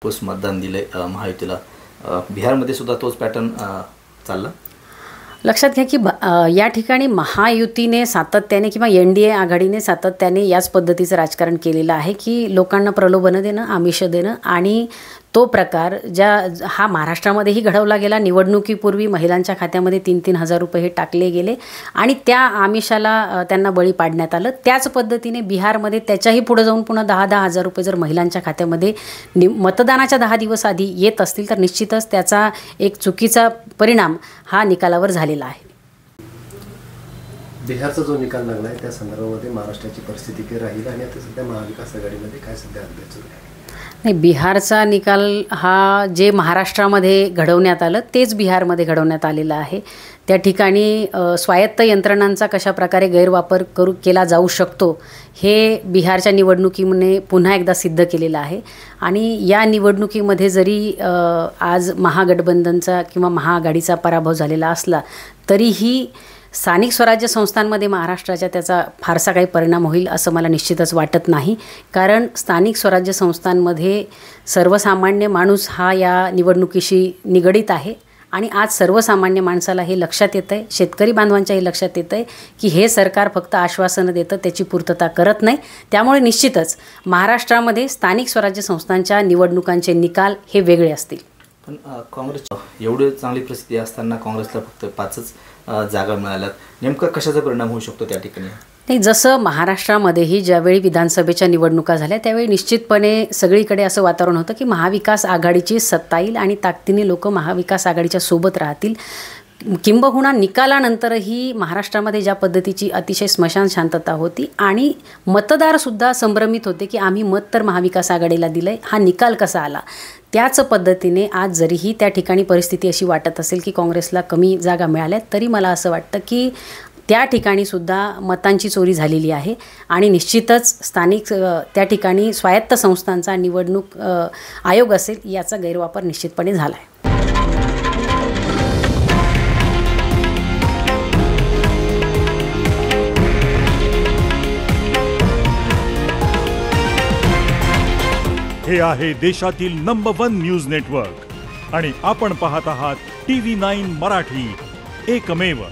Post मतदान दिले महायुतीला, बिहारमध्ये सुद्धा तोच पॅटर्न चालला। लक्षात घ्या की या ठिकाणी महायुतीने सातत्याने किंवा NDA आघाडीने सातत्याने याच पद्धतीचं राजकारण केलेलं आहे की लोकांना प्रलोभनं देणं, आमिष देणं आणि तो प्रकार हा महाराष्ट्रामध्येही घडवला गेला। निवडणुकीपूर्वी महिलांच्या खात्यामध्ये 3-3 हजार रुपये हे टाकले गेले आणि त्या आमिषाला त्यांना बळी पाडण्यात आलं। त्याच पद्धतीने बिहारमध्ये त्याच्याही पुढे जाऊन पुन्हा 10-10 हजार रुपये जर महिलांच्या खात्यामध्ये मतदानाच्या 10 दिवस आधी येत असतील तर निश्चितच त्याचा एक चुकीचा परिणाम हा निकालावर झालेला आहे। बिहारचा जो निकाल लागला आहे त्या संदर्भामध्ये महाराष्ट्राची परिस्थिती काय राहील आणि आता सध्या महाविकास आघाडीमध्ये काय सध्या अभ्यास सुरू आहे? नाही, बिहारचा निकाल हा जे महाराष्ट्रामध्ये घडवण्यात आलं तेच बिहारमध्ये घडवण्यात आलेलं आहे। त्या ठिकाणी स्वायत्त यंत्रणांचा कशा प्रकारे गैरवापर केला जाऊ शकतो हे बिहारच्या निवडणुकीने पुन्हा एकदा सिद्ध केलेलं आहे। आणि या निवडणुकीमध्ये जरी आज महागठबंधनचा किंवा महाआघाडीचा पराभव झालेला असला तरीही स्थानिक स्वराज्य संस्थांमध्ये महाराष्ट्राच्या त्याचा फारसा काही परिणाम होईल असं मला निश्चितच वाटत नाही। कारण स्थानिक स्वराज्य संस्थांमध्ये सर्वसामान्य माणूस हा या निवडणुकीशी निगडित आहे आणि आज सर्वसामान्य माणसाला हे लक्षात येतं आहे, शेतकरी बांधवांच्याही लक्षात येतं आहे की हे सरकार फक्त आश्वासनं देतं, त्याची पूर्तता करत नाही। त्यामुळे निश्चितच महाराष्ट्रामध्ये स्थानिक स्वराज्य संस्थांच्या निवडणुकांचे निकाल हे वेगळे असतील। पण काँग्रेस एवढी चांगली परिस्थिती असताना काँग्रेसला फक्त 5च जागा मिळाल्यात, नेमका कशाचा परिणाम होऊ शकतो त्या ठिकाणी? नाही, जसं महाराष्ट्रामध्येही ज्यावेळी विधानसभेच्या निवडणुका झाल्या त्यावेळी निश्चितपणे सगळीकडे असं वातावरण होतं की महाविकास आघाडीची सत्ता येईल आणि ताकदीने लोक महाविकास आघाडीच्या सोबत राहतील। किंबहुना निकालानंतरही महाराष्ट्रामध्ये ज्या पद्धतीची अतिशय स्मशान शांतता होती आणि मतदारसुद्धा संभ्रमित होते की आम्ही मत तर महाविकास आघाडीला दिलं आहे, हा निकाल कसा आला। त्याच पद्धतीने आज जरीही त्या ठिकाणी परिस्थिती अशी वाटत असेल की काँग्रेसला कमी जागा मिळाल्या तरी मला असं वाटतं की त्या ठिकाणीसुद्धा मतांची चोरी झालेली आहे आणि निश्चितच स्थानिक त्या ठिकाणी स्वायत्त संस्थांचा निवडणूक आयोग असेल याचा गैरवापर निश्चितपणे झाला आहे। हे आहे देशातील नंबर 1 न्यूज नेटवर्क आणि आपण पाहत आहात TV9 मराठी, एकमेव।